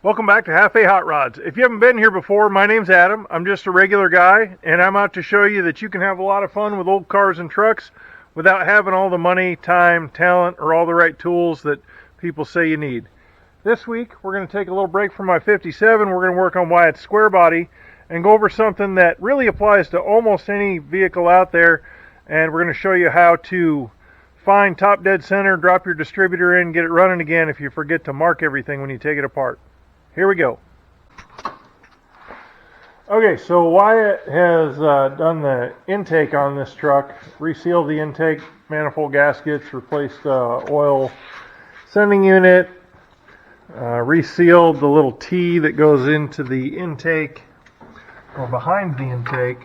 Welcome back to Half A Hot Rods. If you haven't been here before, my name's Adam. I'm just a regular guy, and I'm out to show you that you can have a lot of fun with old cars and trucks without having all the money, time, talent, or all the right tools that people say you need. This week, we're going to take a little break from my 57. We're going to work on Wyatt's square body and go over something that really applies to almost any vehicle out there, and we're going to show you how to find top dead center, drop your distributor in, get it running again if you forget to mark everything when you take it apart. Here we go. Okay, so Wyatt has done the intake on this truck, resealed the intake manifold gaskets, replaced the oil sending unit, resealed the little T that goes into the intake, or behind the intake,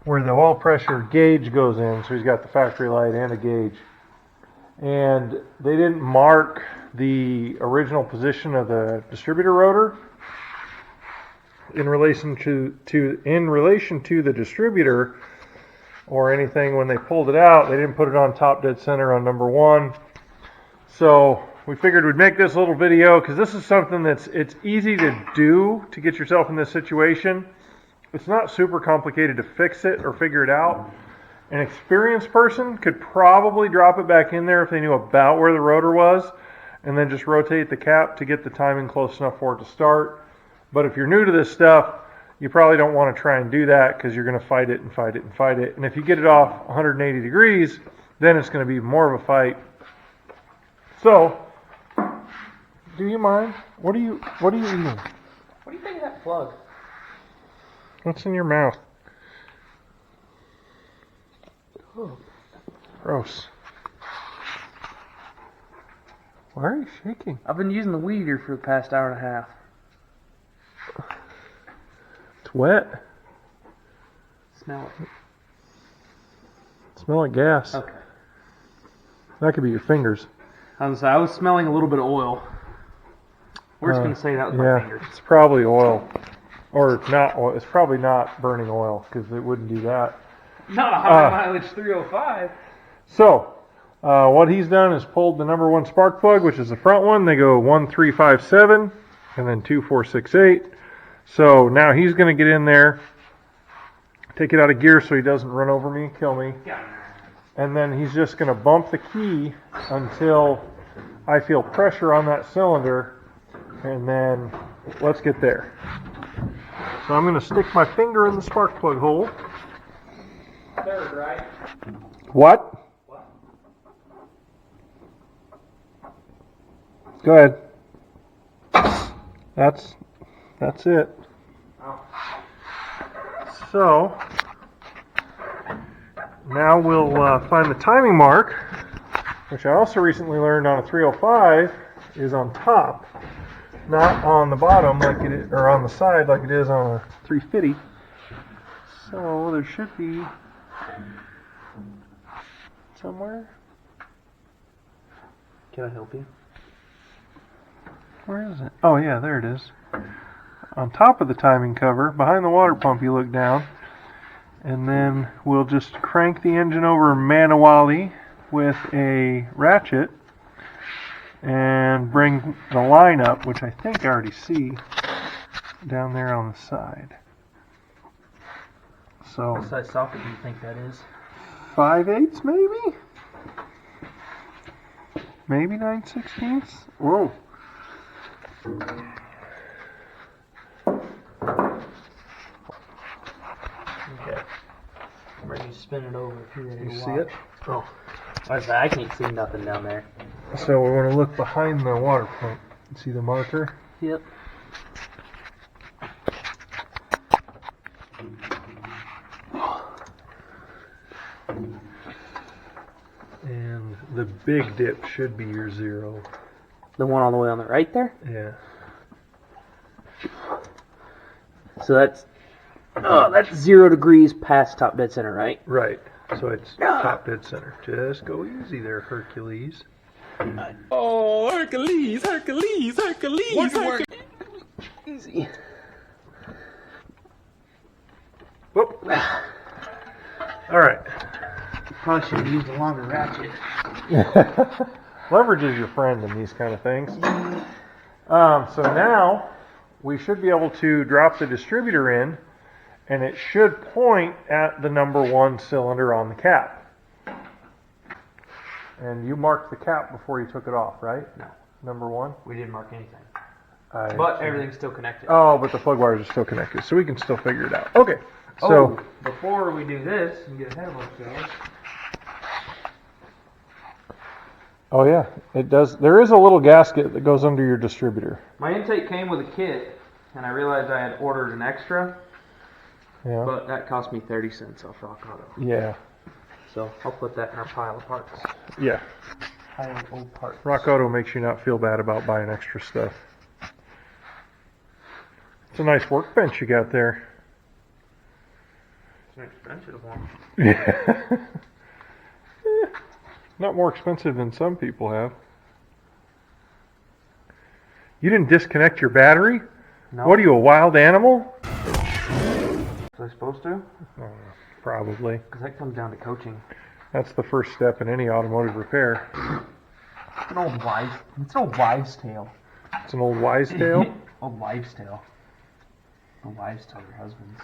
where the oil pressure gauge goes in. So he's got the factory light and a gauge. And they didn't mark the original position of the distributor rotor in relation to the distributor or anything. When they pulled it out, they didn't put it on top dead center on number one. So we figured we'd make this little video because this is something it's easy to do to get yourself in this situation. It's not super complicated to fix it or figure it out. An experienced person could probably drop it back in there if they knew about where the rotor was, and then just rotate the cap to get the timing close enough for it to start. But if you're new to this stuff, you probably don't want to try and do that because you're going to fight it and fight it and fight it. And if you get it off 180 degrees, then it's going to be more of a fight. So, do you mind? What are you eating? What do you think of that plug? What's in your mouth? Oh, gross. Why are you shaking? I've been using the weed eater for the past hour and a half. It's wet. Smell it. Smell like gas. Okay. That could be your fingers. I was smelling a little bit of oil. We're just going to say that was my fingers. It's probably oil. Or not oil. It's probably not burning oil because it wouldn't do that. Not a high mileage 305. So, what he's done is pulled the number one spark plug, which is the front one. They go 1357 and then 2468. So now he's going to get in there, take it out of gear so he doesn't run over me, kill me. And then he's just going to bump the key until I feel pressure on that cylinder, and then let's get there. So I'm going to stick my finger in the spark plug hole. Third, right? What? Go ahead. That's it. Oh. So now we'll find the timing mark, which I also recently learned on a 305 is on top, not on the bottom like it is, or on the side like it is on a 350. So there should be somewhere. Can I help you? Where is it? Oh yeah, there it is. On top of the timing cover, behind the water pump, you look down, and then we'll just crank the engine over manually with a ratchet and bring the line up, which I think I already see down there on the side. So, What size socket do you think that is? 5/8 maybe? Maybe 9/16? Whoa. Okay. I'm ready to spin it over if you're ready You to see watch. it? Oh. I can't see nothing down there. So we want to look behind the water pump. See the marker? Yep. And the big dip should be your 0. The one all the way on the right there? Yeah. So that's 0 degrees past top dead center, right? Right. So it's top dead center. Just go easy there, Hercules. Oh, Hercules, Hercules, Hercules, Hercules. Easy. Whoop. All right. Probably should have used a longer ratchet. Leverage is your friend in these kind of things. So now we should be able to drop the distributor in, and it should point at the number 1 cylinder on the cap. And you marked the cap before you took it off, right? No, Number 1? we didn't mark anything. But Everything's still connected. Oh, but the plug wires are still connected, so we can still figure it out. Okay, so before we do this and get ahead of ourselves. oh yeah, it does. There is a little gasket that goes under your distributor. My intake came with a kit, and I realized I had ordered an extra, Yeah. but that cost me 30 cents off Rock Auto. Yeah. So I'll put that in our pile of parts. Yeah. Pile of old parts. Rock Auto makes you not feel bad about buying extra stuff. It's a nice workbench you got there. It's an expensive one. Yeah. Not more expensive than some people have. You didn't disconnect your battery? No. What are you, a wild animal? Was I supposed to? Probably. Because that comes down to coaching. That's the first step in any automotive repair. It's an old wives' tale. It's an old wise tale. Old wives' tale. The wives tell their husbands.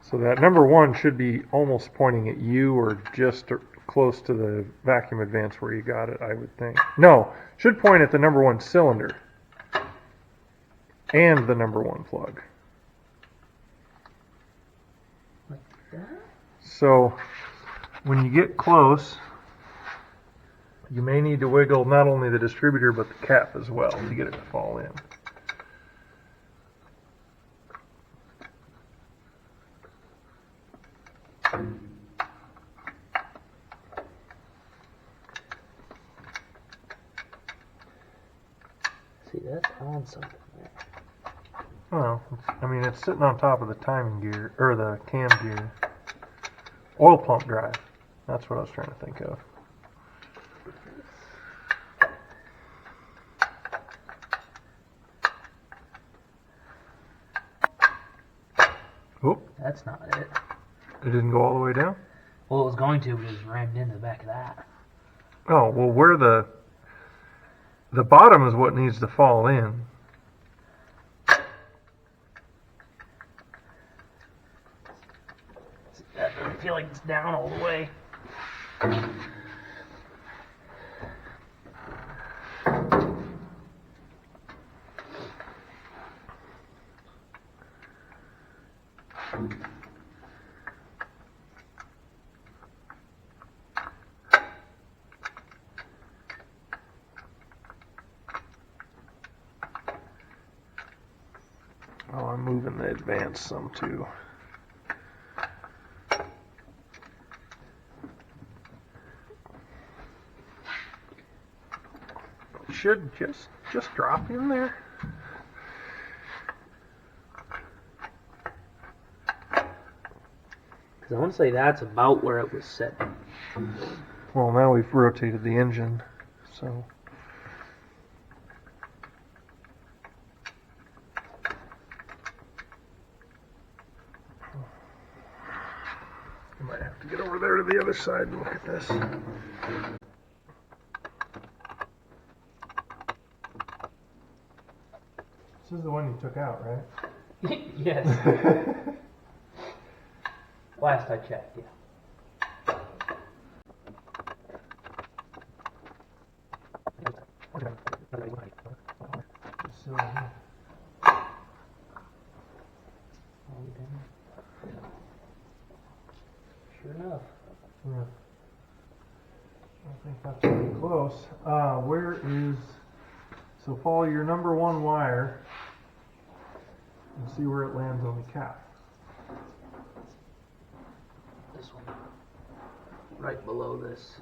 So that number 1 should be almost pointing at you or just close to the vacuum advance where you got it, I would think. No, should point at the number 1 cylinder and the number 1 plug. Like that? So when you get close, you may need to wiggle not only the distributor but the cap as well to get it to fall in. See, that's on something there. Well, I mean, it's sitting on top of the timing gear, or the cam gear. Oil pump drive. That's what I was trying to think of. Oh, That's not it. it didn't go all the way down? Well, it was going to, but it was rammed into the back of that. Oh, well, where the bottom is what needs to fall in. That doesn't feel like it's down all the way. Oh, I'm moving the advance some too. Should just drop in there. Because I want to say that's about where it was set. Well, now we've rotated the engine, so. I might have to get over there to the other side and look at this. This is the one you took out, right? Yes. Last I checked, yeah. So, Sure enough. yeah. I think that's pretty close. Where is, so follow your number 1 wire and see where it lands on the cap. This one. Right below this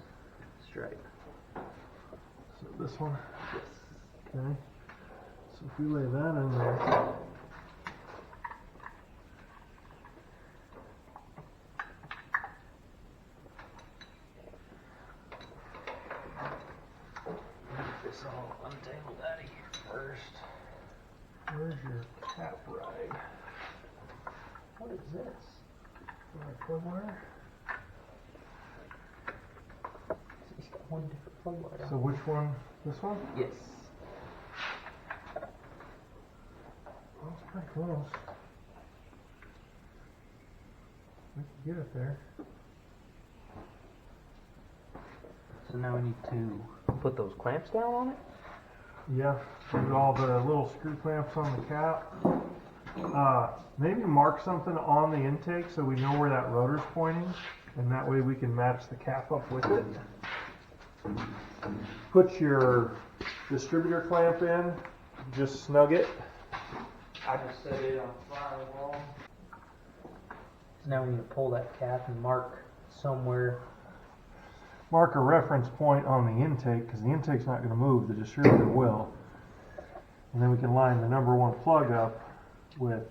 stripe. So this one, Yes. okay. So if you lay that in there, Get this all untangled out of here first. where's your cap ride? What is this? My plug wire? one different plug wire. So which one? This one? Yes. Well, it's pretty close. We can get it there. So now we need to put those clamps down on it? Yeah, put all the little screw clamps on the cap. Maybe mark something on the intake so we know where that rotor's pointing, and that way we can match the cap up with it. Put your distributor clamp in, just snug it. I just set it on firewall. So now we need to pull that cap and mark somewhere. Mark a reference point on the intake, because the intake's not going to move, the distributor will. And then we can line the number 1 plug up with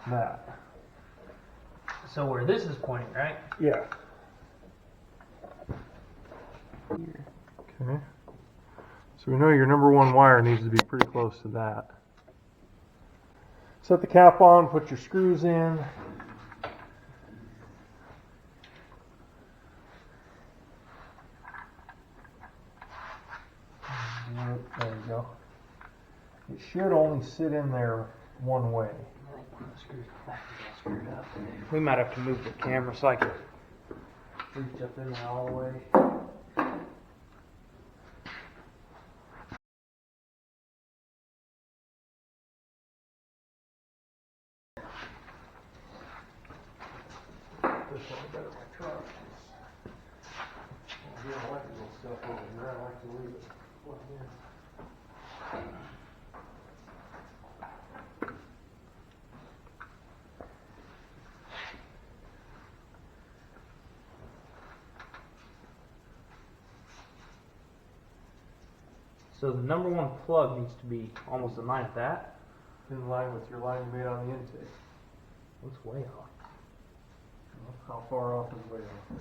that. So where this is pointing, right? Yeah. Here. Okay. So we know your number 1 wire needs to be pretty close to that. Set the cap on, put your screws in. There you go. It should only sit in there one way. I think one of the screws back is all screwed up. We might have to move the camera so I can reach up in there all the way. This one better my truck. Well, the electrical stuff over here, I like to leave it plugged in. So the number 1 plug needs to be almost in line with that. In line with your line you made on the intake. Looks way off. How far off is way off?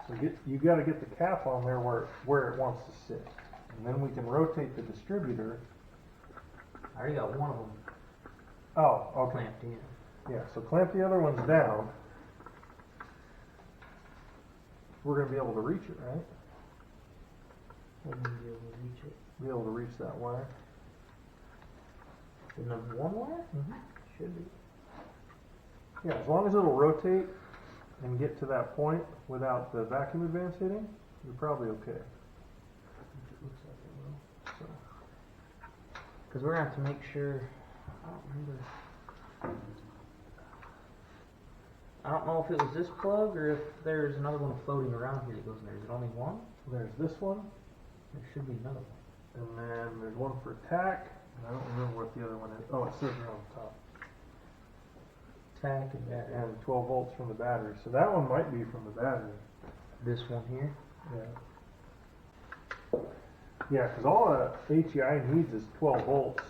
So you got to get the cap on there where it wants to sit, and then we can rotate the distributor. I already got one of them Oh, okay. clamped in. Yeah. So clamp the other ones down. We're gonna be able to reach it, right? We'll be able to reach it. Be able to reach that wire. The number 1 wire? Mm-hmm. Should be. Yeah, as long as it'll rotate and get to that point without the vacuum advance hitting, you're probably okay. It looks like it will. So, Because we're going to have to make sure. I don't know if it was this plug or if there's another one floating around here that goes in there. Is it only one? there's this one, There should be another one. and then there's one for tack. And I don't remember what the other one is. Oh, it says right on the top. Tack and that. And 12 volts from the battery. So that one might be from the battery. This one here. Yeah. Yeah, because all a HEI needs is 12 volts.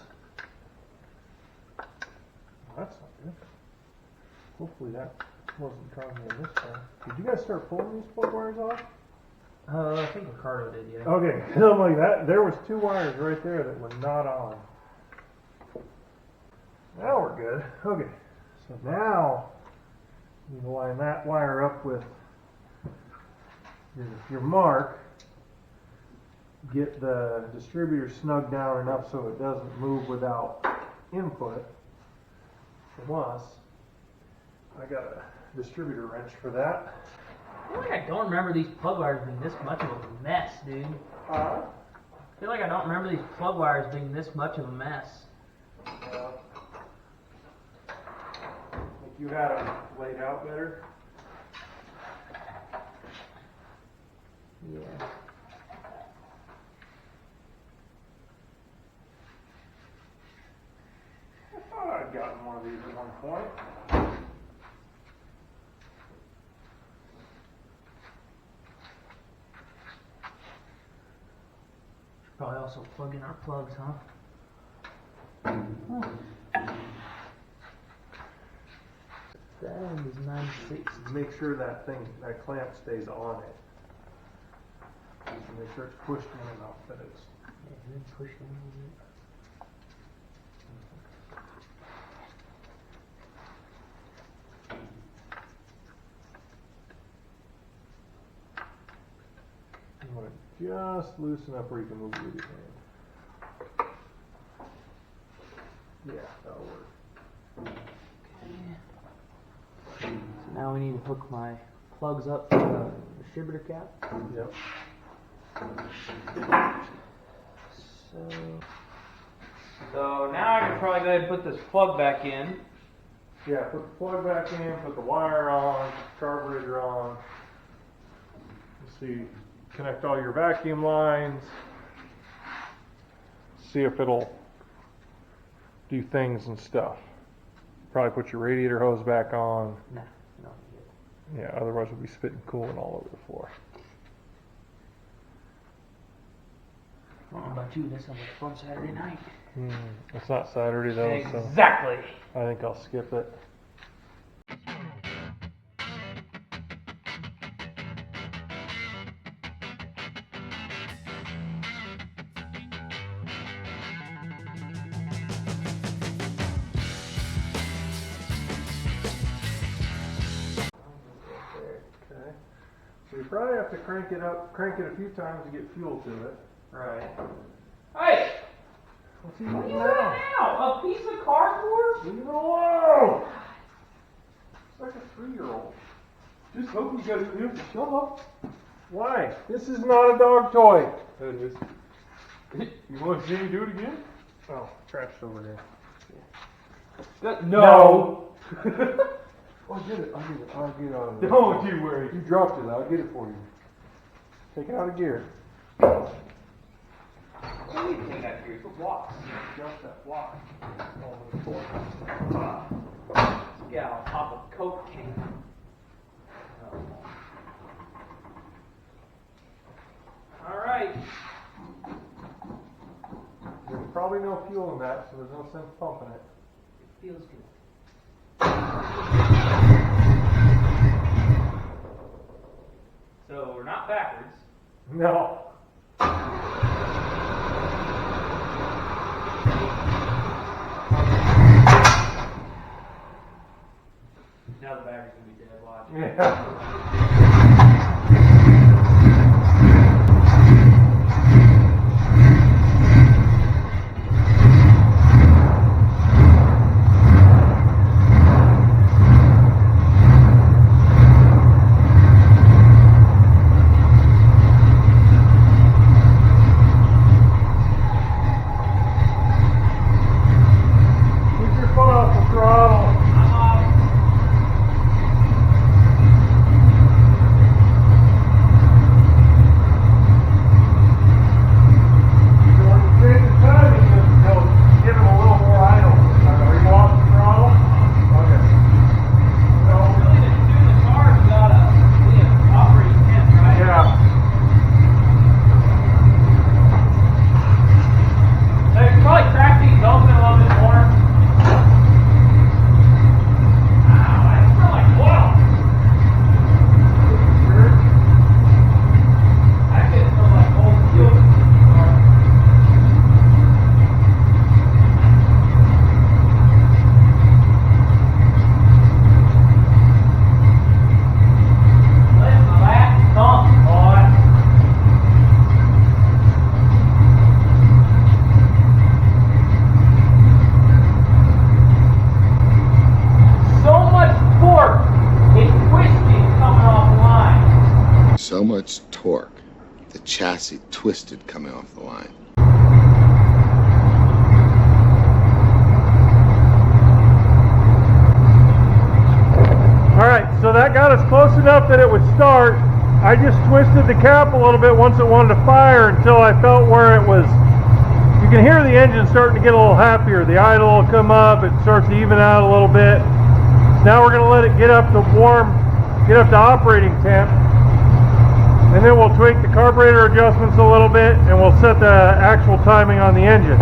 Well, that's not good. Hopefully that wasn't causing me this time. Did you guys start pulling these plug wires off? I think Ricardo did, yeah. Okay, I'm like that. There was 2 wires right there that were not on. Now we're good. Okay, so now you can line that wire up with your mark. Get the distributor snug down enough so it doesn't move without input from us. I got a distributor wrench for that. I feel like I don't remember these plug wires being this much of a mess, dude. I feel like I don't remember these plug wires being this much of a mess. Think you had them laid out better? Yeah. I thought I'd gotten one of these at one point. Probably also plug in our plugs, huh? That is 960. Make sure that clamp stays on it. Just make sure it's pushed in enough that it's. Yeah, and then push in a little bit. just loose enough where you can move it with your hand. Yeah, that'll work. So now we need to hook my plugs up to the distributor cap. Yep. So now I can probably go ahead and put this plug back in. Yeah, put the plug back in, put the wire on, carburetor on. Let's see, connect all your vacuum lines. See if it'll do things and stuff. Probably put your radiator hose back on. No. Yeah, otherwise we'll be spitting coolant all over the floor. I don't know about you, this sounds like a fun Saturday night. It's not Saturday though, Exactly. so I think I'll skip it. Okay. So you probably have to crank it a few times to get fuel to it. Right. Hey! What's he What are doing you now? doing now? A piece of cardboard? Leave it alone! It's like a 3-year-old. Just hope you got it to shut up. Why? This is not a dog toy. It is. You want to see me do it again? Oh, trash's over there. No. Oh, get it. I'll get it out of there. Don't you worry. You dropped it. I'll get it for you. Take it out of gear. What do you think that here? It's a block. Drop that block. All over the floor. Yeah, on top of Coke can. Alright. There's probably no fuel in that, so there's no sense pumping it. It feels good. So we're not backwards. No. Now the battery's gonna be dead. Watch. Yeah. Keep your foot off the throttle. I'm off. So when you change the timing, you'll give him a little more idle. Are you off the throttle? Okay. So really to tune the car, you gotta be an operating temp, right? Yeah. Hey, you probably crack these open a little bit more. Ow, I feel like, whoa! Actually, it smells like old fuel. Let the last dump, boy. So much torque, it's twisted coming off the line. So much torque, the chassis twisted coming off the line. All right, so that got us close enough that it would start. I just twisted the cap a little bit once it wanted to fire until I felt where it was. You can hear the engine starting to get a little happier. The idle will come up, it starts to even out a little bit. Now we're going to let it get up to operating temp. And then we'll tweak the carburetor adjustments a little bit and we'll set the actual timing on the engine.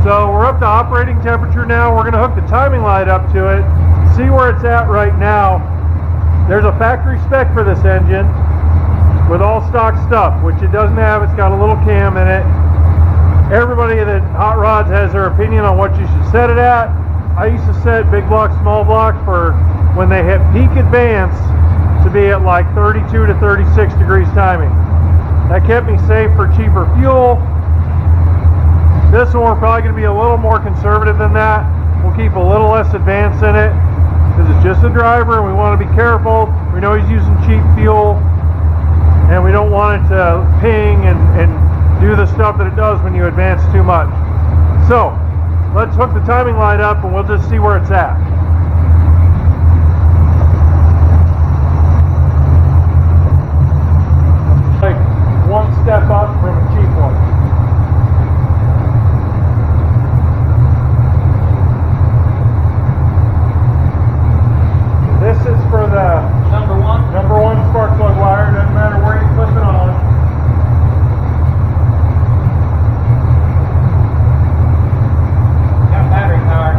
So we're up to operating temperature now. We're going to hook the timing light up to it, see where it's at right now. There's a factory spec for this engine. with all stock stuff, which it doesn't have. It's got a little cam in it. Everybody that hot rods has their opinion on what you should set it at. I used to set big block, small block for when they hit peak advance to be at like 32 to 36 degrees timing. That kept me safe for cheaper fuel. This one we're probably going to be a little more conservative than that. We'll keep a little less advance in it because it's just a driver and we want to be careful. We know he's using cheap fuel and we don't want it to ping and do the stuff that it does when you advance too much. So let's hook the timing light up and we'll just see where it's at. Like one step up from a cheap one. This is for the number one spark plug wire. Doesn't matter where you clip it on. Got battery power.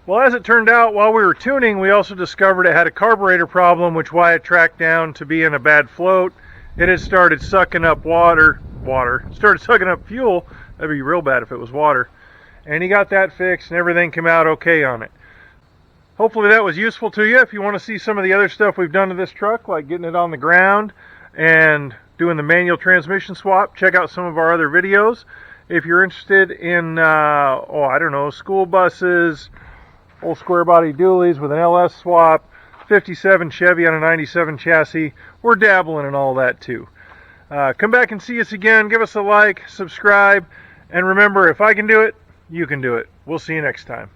Well, as it turned out, while we were tuning, we also discovered it had a carburetor problem, which Wyatt tracked down to be in a bad float. It had started sucking up started sucking up fuel. That'd be real bad if it was water. And he got that fixed and everything came out okay on it. Hopefully that was useful to you. If you want to see some of the other stuff we've done to this truck, like getting it on the ground and doing the manual transmission swap, check out some of our other videos. If you're interested in, I don't know, school buses, old square body dualies with an LS swap, 57 Chevy on a 97 chassis, we're dabbling in all that too. Come back and see us again. Give us a like, subscribe, and remember, if I can do it, you can do it. We'll see you next time.